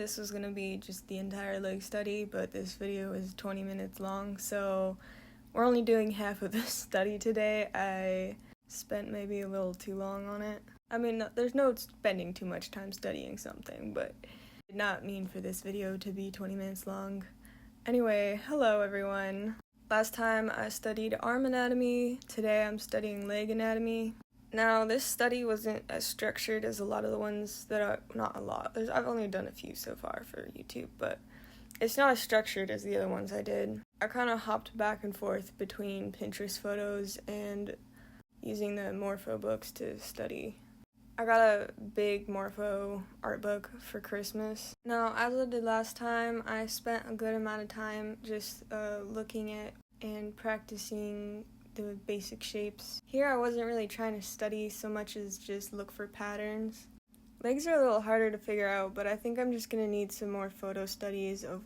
this was gonna be just the entire leg study, but this video is 20 minutes long, so we're only doing half of the study today. I spent maybe a little too long on it. I mean, there's no spending too much time studying something, but I did not mean for this video to be 20 minutes long. Anyway, hello everyone. Last time I studied arm anatomy, today I'm studying leg anatomy. Now, this study wasn't as structured as a lot of the ones that not a lot. I've only done a few so far for YouTube, but it's not as structured as the other ones I did. I kind of hopped back and forth between Pinterest photos and using the Morpho books to study. I got a big Morpho art book for Christmas. Now, as I did last time, I spent a good amount of time just looking at and practicing the basic shapes. Here I wasn't really trying to study so much as just look for patterns. Legs are a little harder to figure out, but I think I'm just gonna need some more photo studies of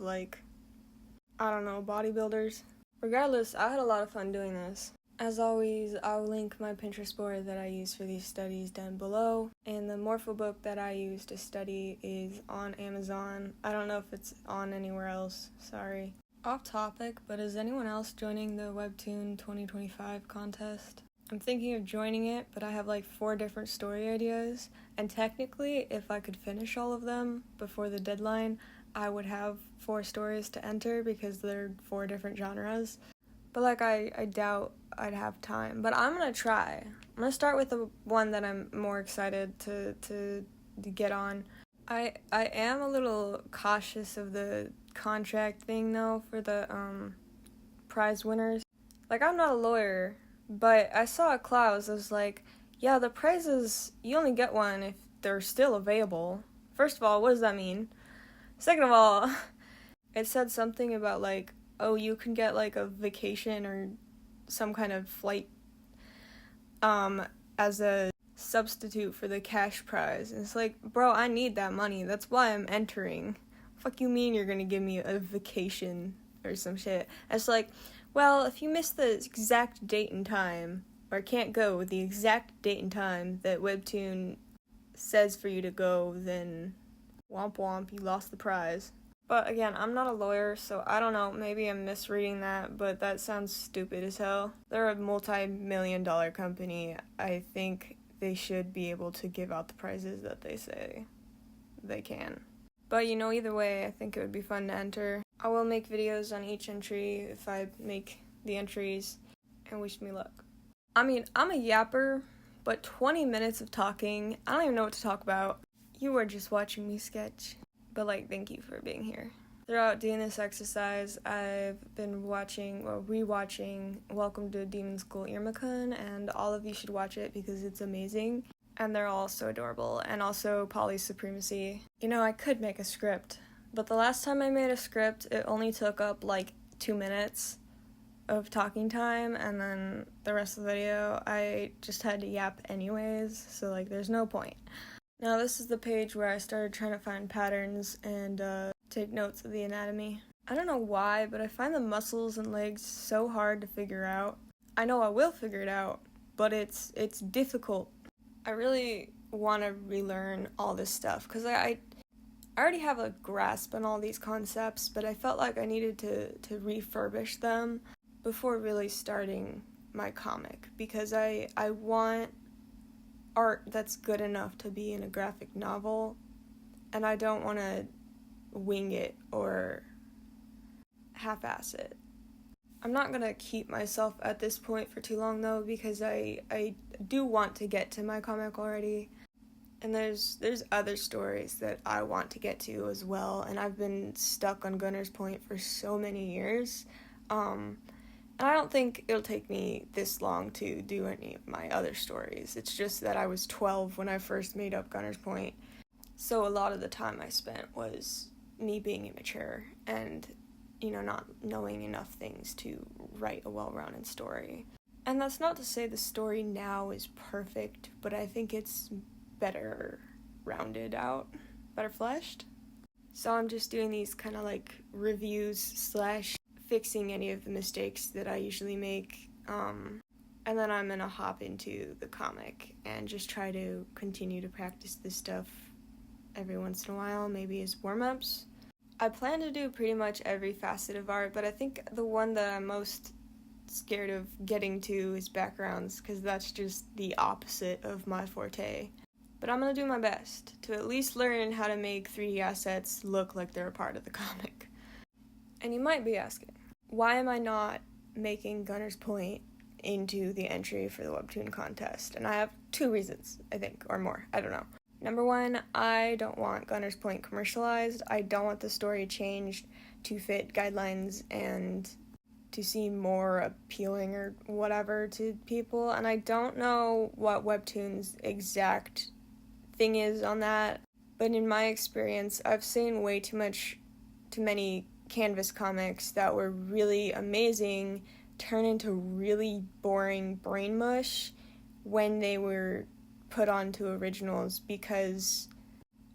bodybuilders. Regardless, I had a lot of fun doing this. As always, I'll link my Pinterest board that I use for these studies down below, and the Morpho book that I use to study is on Amazon. I don't know if it's on anywhere else, sorry. Off topic, but is anyone else joining the Webtoon 2025 contest? I'm thinking of joining it, but I have 4 different story ideas, and technically, if I could finish all of them before the deadline, I would have 4 stories to enter because they're 4 different genres. But I doubt I'd have time, but I'm gonna try. I'm gonna start with the one that I'm more excited to get on. I am a little cautious of the contract thing though for the prize winners. I'm not a lawyer, but I saw a clause that was yeah, the prizes, you only get one if they're still available. First of all, what does that mean? Second of all, it said something about oh, you can get a vacation or some kind of flight as a substitute for the cash prize. And it's bro, I need that money. That's why I'm entering. Fuck you mean you're gonna give me a vacation or some shit? And it's well, if you miss the exact date and time, or can't go with the exact date and time that Webtoon says for you to go, then womp womp, you lost the prize. But again, I'm not a lawyer, so I don't know, maybe I'm misreading that, but that sounds stupid as hell. They're a multi-million-dollar company. I think they should be able to give out the prizes that they say they can. But either way, I think it would be fun to enter. I will make videos on each entry if I make the entries, and wish me luck. I mean, I'm a yapper, but 20 minutes of talking, I don't even know what to talk about. You are just watching me sketch. But thank you for being here. Throughout doing this exercise, I've been rewatching Welcome to Demon School Irma-kun, and all of you should watch it because it's amazing. And they're all so adorable. And also Poly Supremacy. I could make a script, but the last time I made a script, it only took up 2 minutes of talking time, and then the rest of the video, I just had to yap anyways, so there's no point. Now this is the page where I started trying to find patterns and take notes of the anatomy. I don't know why, but I find the muscles and legs so hard to figure out. I know I will figure it out, but it's difficult. I really want to relearn all this stuff, because I already have a grasp on all these concepts, but I felt like I needed to refurbish them before really starting my comic, because I want art that's good enough to be in a graphic novel, and I don't want to wing it or half-ass it. I'm not going to keep myself at this point for too long though, because I do want to get to my comic already, and there's other stories that I want to get to as well, and I've been stuck on Gunner's Point for so many years, and I don't think it'll take me this long to do any of my other stories. It's just that I was 12 when I first made up Gunner's Point, so a lot of the time I spent was me being immature and, not knowing enough things to write a well-rounded story. And that's not to say the story now is perfect, but I think it's better rounded out, better fleshed. So I'm just doing these kind of reviews / fixing any of the mistakes that I usually make, and then I'm gonna hop into the comic and just try to continue to practice this stuff every once in a while, maybe as warm-ups. I plan to do pretty much every facet of art, but I think the one that I'm most scared of getting to is backgrounds, because that's just the opposite of my forte. But I'm gonna do my best to at least learn how to make 3D assets look like they're a part of the comic. And you might be asking, why am I not making Gunner's Point into the entry for the webtoon contest? And I have 2 reasons, I think, or more, I don't know. Number 1, I don't want Gunner's Point commercialized. I don't want the story changed to fit guidelines and to seem more appealing or whatever to people. And I don't know what webtoon's exact thing is on that. But in my experience, I've seen way too many Canvas comics that were really amazing turn into really boring brain mush when they were put onto originals, because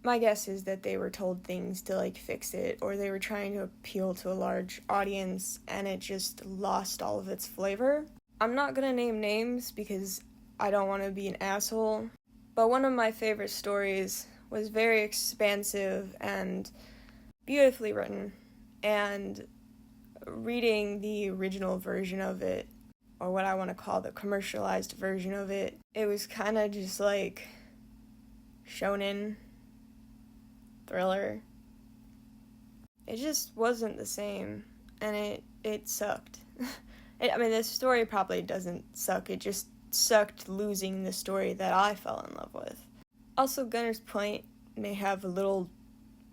my guess is that they were told things to like fix it, or they were trying to appeal to a large audience and it just lost all of its flavor. I'm not gonna name names because I don't want to be an asshole, but one of my favorite stories was very expansive and beautifully written, and reading the original version of it, or what I want to call the commercialized version of it, it was kind of just like shonen thriller. It just wasn't the same, and it sucked. I mean, this story probably doesn't suck, it just sucked losing the story that I fell in love with. Also, Gunner's Point may have a little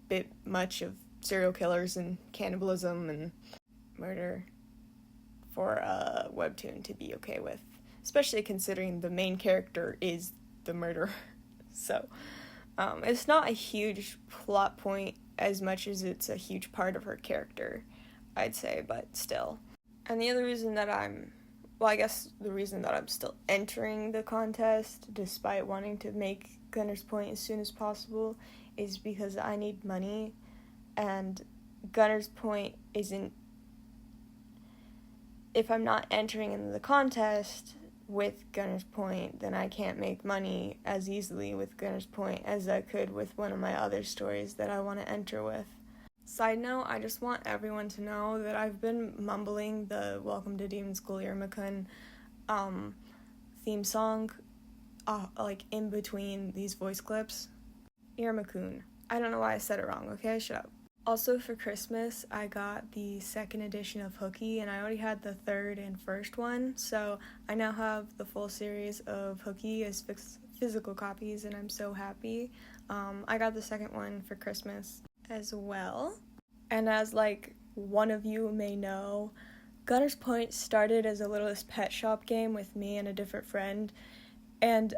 bit much of serial killers and cannibalism and murder for a webtoon to be okay with, especially considering the main character is the murderer. So it's not a huge plot point as much as it's a huge part of her character, I'd say, but still. And the other reason that the reason that I'm still entering the contest, despite wanting to make Gunner's Point as soon as possible, is because I need money, and Gunner's Point isn't... If I'm not entering into the contest with Gunner's Point, then I can't make money as easily with Gunner's Point as I could with one of my other stories that I want to enter with. Side note, I just want everyone to know that I've been mumbling the Welcome to Demon School Irma-kun theme song like in between these voice clips. Irma-kun. I don't know why I said it wrong, okay? Shut up. Also, for Christmas, I got the 2nd edition of Hooky, and I already had the 3rd and 1st one, so I now have the full series of Hooky as physical copies, and I'm so happy. I got the 2nd one for Christmas as well. And as, like, one of you may know, Gunner's Point started as a Littlest Pet Shop game with me and a different friend, and,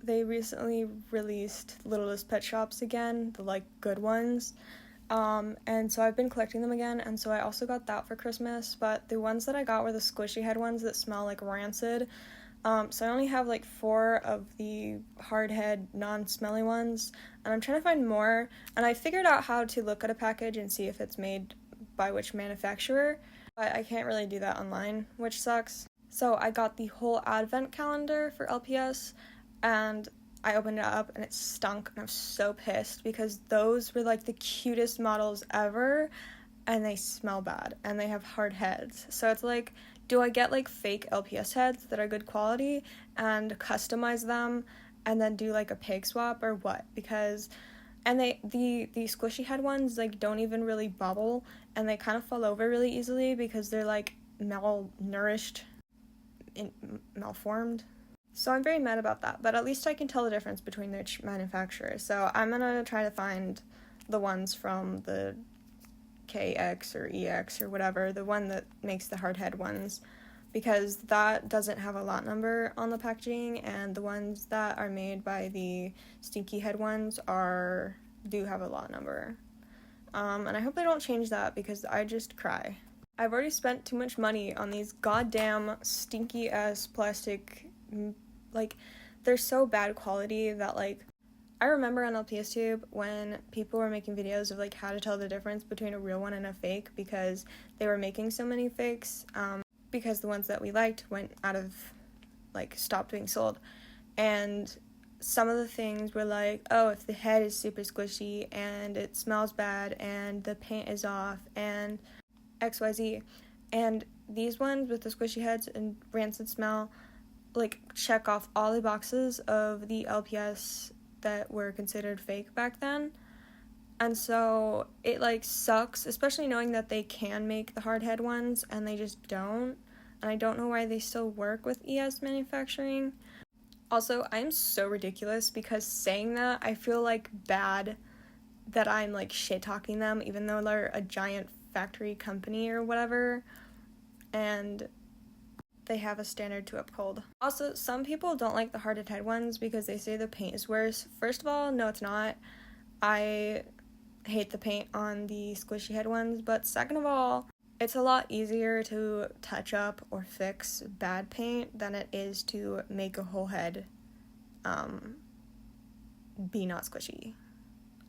they recently released Littlest Pet Shops again, the, like, good ones, and so I've been collecting them again, and so I also got that for Christmas, but the ones that I got were the squishy head ones that smell like rancid, so I only have, like, 4 of the hard head, non-smelly ones, and I'm trying to find more, and I figured out how to look at a package and see if it's made by which manufacturer, but I can't really do that online, which sucks. So I got the whole advent calendar for LPS, and I opened it up, and it stunk, and I was so pissed, because those were, like, the cutest models ever, and they smell bad, and they have hard heads. So it's like, do I get, like, fake LPS heads that are good quality, and customize them, and then do, like, a pig swap, or what? Because, and the squishy head ones, like, don't even really bubble, and they kind of fall over really easily, because they're, like, malnourished, malformed. So I'm very mad about that, but at least I can tell the difference between each manufacturer. So I'm gonna try to find the ones from the KX or EX or whatever, the one that makes the hard head ones, because that doesn't have a lot number on the packaging, and the ones that are made by the stinky head ones do have a lot number. And I hope they don't change that, because I just cry. I've already spent too much money on these goddamn stinky-ass plastic, like, they're so bad quality that, like, I remember on LPSTube when people were making videos of, like, how to tell the difference between a real one and a fake, because they were making so many fakes, because the ones that we liked went out of, like, stopped being sold, and some of the things were like, oh, if the head is super squishy and it smells bad and the paint is off and XYZ. And these ones with the squishy heads and rancid smell, like, check off all the boxes of the LPS that were considered fake back then. And so it, like, sucks, especially knowing that they can make the hardhead ones and they just don't. And I don't know why they still work with ES manufacturing. Also, I'm so ridiculous because saying that, I feel, like, bad that I'm, like, shit-talking them, even though they're a giant factory company or whatever, and they have a standard to uphold. Also, some people don't like the hardhead head ones because they say the paint is worse. First of all, no, it's not. I hate the paint on the squishy head ones, but second of all, it's a lot easier to touch up or fix bad paint than it is to make a whole head be not squishy.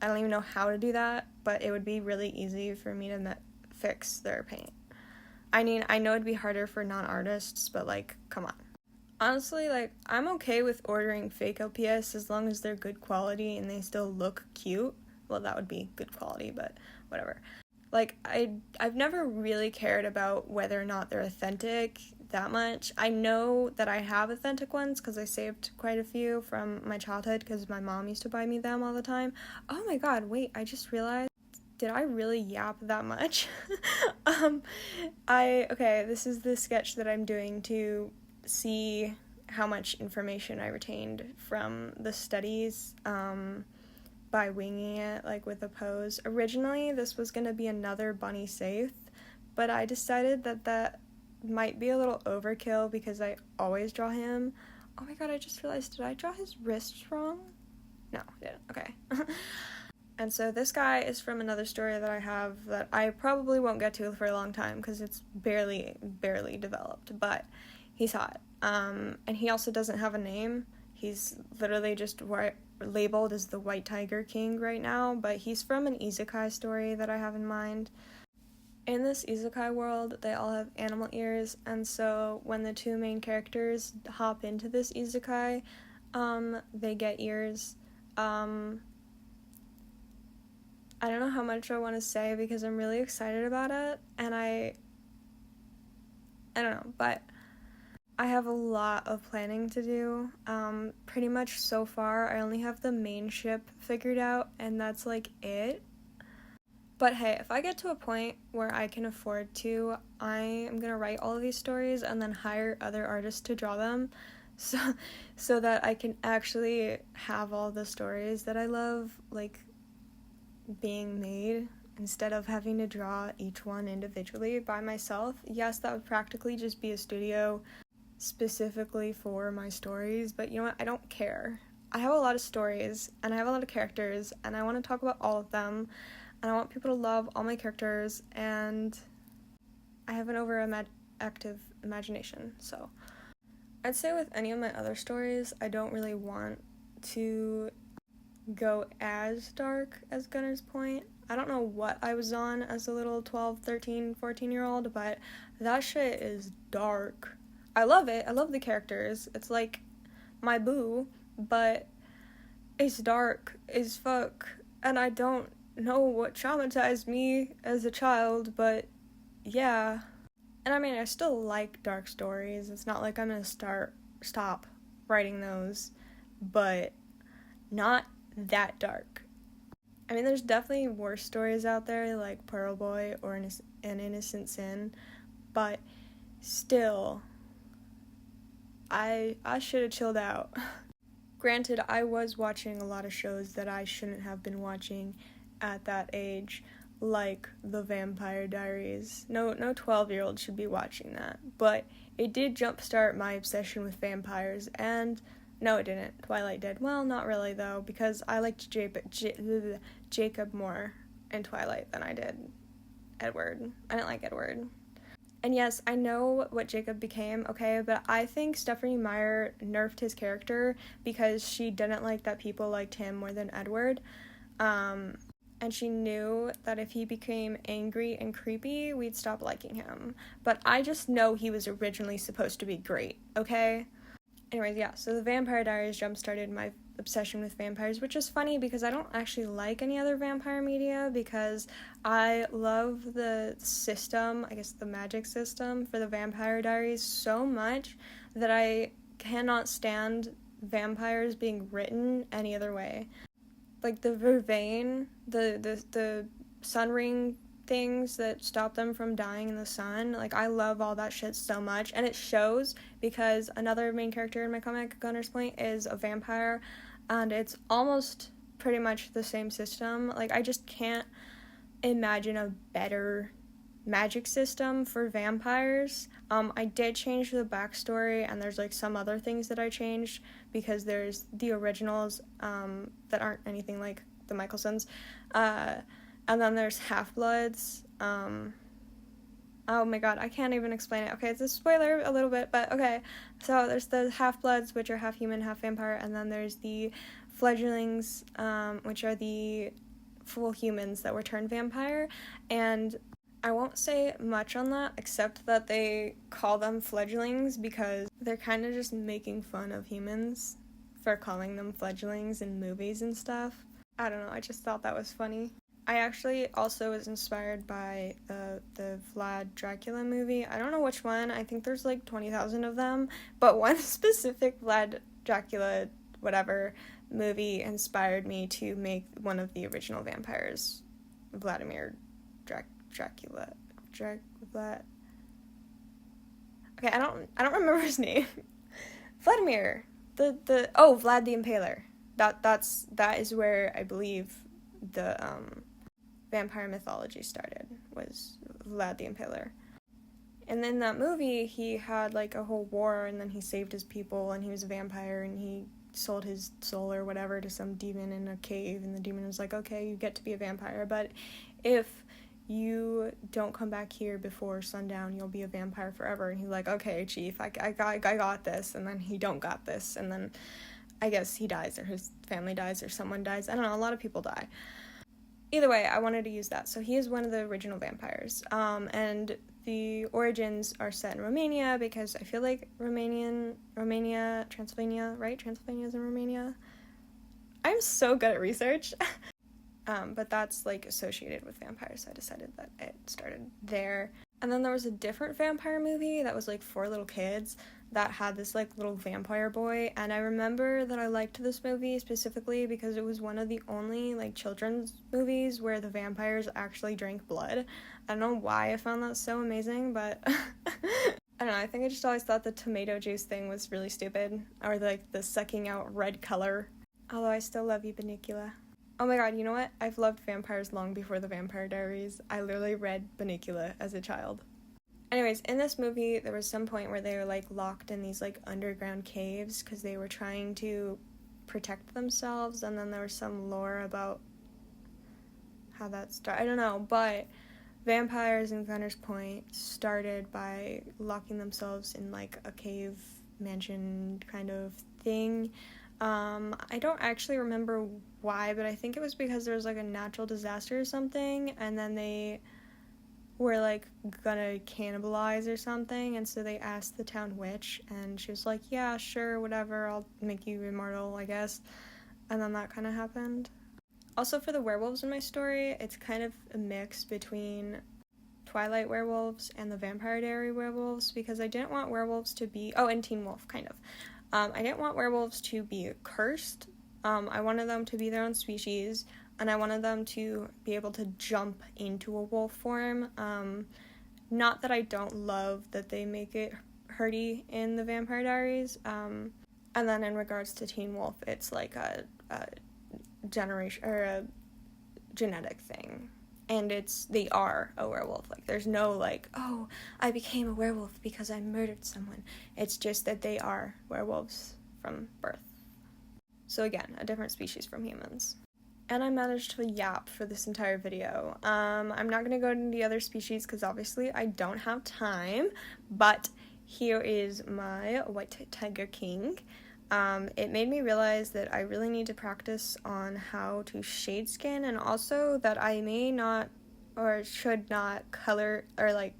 I don't even know how to do that, but it would be really easy for me to fix their paint. I mean, I know it'd be harder for non-artists, but, like, come on. Honestly, like, I'm okay with ordering fake LPS as long as they're good quality and they still look cute. Well, that would be good quality, but whatever. Like, I've never really cared about whether or not they're authentic that much. I know that I have authentic ones because I saved quite a few from my childhood because my mom used to buy me them all the time. Oh my god, wait, I just realized, did I really yap that much? Okay, this is the sketch that I'm doing to see how much information I retained from the studies, by winging it, like, with a pose. Originally, this was gonna be another bunny safe, but I decided that might be a little overkill because I always draw him. Oh my god, I just realized, did I draw his wrists wrong? No, I didn't. Okay. And so this guy is from another story that I have that I probably won't get to for a long time because it's barely developed, but he's hot. And he also doesn't have a name. He's literally just labeled as the White Tiger King right now, but he's from an isekai story that I have in mind. In this isekai world, they all have animal ears, and so when the two main characters hop into this isekai, they get ears. I don't know how much I want to say because I'm really excited about it, and I don't know, but I have a lot of planning to do. Pretty much so far, I only have the main ship figured out, and that's, like, it. But hey, if I get to a point where I can afford to, I am gonna write all of these stories and then hire other artists to draw them, so that I can actually have all the stories that I love, like, being made, instead of having to draw each one individually by myself. Yes, that would practically just be a studio specifically for my stories, but you know what, I don't care. I have a lot of stories, and I have a lot of characters, and I want to talk about all of them, and I want people to love all my characters, and I have an overactive imagination, so I'd say with any of my other stories, I don't really want to go as dark as Gunner's Point. I don't know what I was on as a little 12, 13, 14-year-old, but that shit is dark. I love it. I love the characters. It's like my boo, but it's dark as fuck, and I don't know what traumatized me as a child, but yeah. And I mean, I still like dark stories. It's not like I'm gonna stop writing those, but not that dark. I mean, there's definitely worse stories out there, like Pearl Boy or An Innocent Sin, but still, I should have chilled out. Granted, I was watching a lot of shows that I shouldn't have been watching at that age, like The Vampire Diaries. No 12-year-old should be watching that, but it did jumpstart my obsession with vampires, and no, it didn't. Twilight did. Well, not really, though, because I liked Jacob more in Twilight than I did Edward. I didn't like Edward. And yes, I know what Jacob became, okay, but I think Stephenie Meyer nerfed his character because she didn't like that people liked him more than Edward. And she knew that if he became angry and creepy, we'd stop liking him. But I just know he was originally supposed to be great, okay? Anyways, yeah, so the Vampire Diaries jump-started my obsession with vampires, which is funny because I don't actually like any other vampire media because I love the system, I guess the magic system for the Vampire Diaries so much that I cannot stand vampires being written any other way. Like the vervain, the sun ring things that stop them from dying in the sun, like I love all that shit so much, and it shows because another main character in my comic, Gunner's Point, is a vampire, and it's almost pretty much the same system. Like I just can't imagine a better magic system for vampires. I did change the backstory, and there's like some other things that I changed because there's the originals that aren't anything like the Michelsons, and then there's Half-Bloods. Oh my god, I can't even explain it. Okay, it's a spoiler a little bit, but okay. So there's the Half-Bloods, which are half human, half vampire, and then there's the Fledglings, which are the full humans that were turned vampire. And I won't say much on that, except that they call them fledglings because they're kind of just making fun of humans for calling them fledglings in movies and stuff. I don't know, I just thought that was funny. I actually also was inspired by the Vlad Dracula movie. I don't know which one. I think there's like 20,000 of them, but one specific Vlad Dracula whatever movie inspired me to make one of the original vampires, Vladimir Dracula. Vlad. Okay, I don't remember his name. Vladimir. Vlad the Impaler. That is where I believe the vampire mythology started, was Vlad the Impaler. And in that movie, he had like a whole war, and then he saved his people, and he was a vampire, and he sold his soul or whatever to some demon in a cave, and the demon was like, okay, you get to be a vampire, but if you don't come back here before sundown, you'll be a vampire forever. And he's like, okay, chief, I got this. And then he don't got this, and then I guess he dies, or his family dies, or someone dies. I don't know, a lot of people die. Either way, I wanted to use that. So he is one of the original vampires. And the origins are set in Romania, because I feel like Transylvania, right? Transylvania is in Romania. I'm so good at research. But that's like associated with vampires, so I decided that it started there. And then there was a different vampire movie that was like for little kids that had this like little vampire boy, and I remember that I liked this movie specifically because it was one of the only like children's movies where the vampires actually drank blood. I don't know why I found that so amazing, but I don't know, I think I just always thought the tomato juice thing was really stupid, or like the sucking out red color. Although I still love you, Bunnicula. Oh my god, you know what? I've loved vampires long before the Vampire Diaries. I literally read Bunnicula as a child. Anyways, in this movie, there was some point where they were, like, locked in these, like, underground caves because they were trying to protect themselves, and then there was some lore about how that started. I don't know, but vampires in Gunner's Point started by locking themselves in, like, a cave mansion kind of thing. I don't actually remember why, but I think it was because there was, like, a natural disaster or something, and then they were, like, gonna cannibalize or something, and so they asked the town witch, and she was like, yeah, sure, whatever, I'll make you immortal, I guess, and then that kind of happened. Also, for the werewolves in my story, it's kind of a mix between Twilight werewolves and the Vampire Diary werewolves, because I didn't want werewolves to be, and Teen Wolf, kind of. I didn't want werewolves to be cursed. I wanted them to be their own species, and I wanted them to be able to jump into a wolf form. Not that I don't love that they make it hurty in the Vampire Diaries. And then in regards to Teen Wolf, it's like a generation or a genetic thing. And they are a werewolf. Like, there's no, like, oh, I became a werewolf because I murdered someone. It's just that they are werewolves from birth. So again, a different species from humans. And I managed to yap for this entire video. I'm not going to go into the other species because obviously I don't have time, but here is my white tiger king. It made me realize that I really need to practice on how to shade skin, and also that I may not or should not color, or like,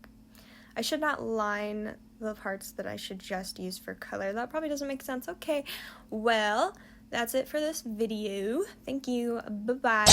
I should not line the parts that I should just use for color. That probably doesn't make sense. Okay, well, that's it for this video. Thank you. Bye-bye.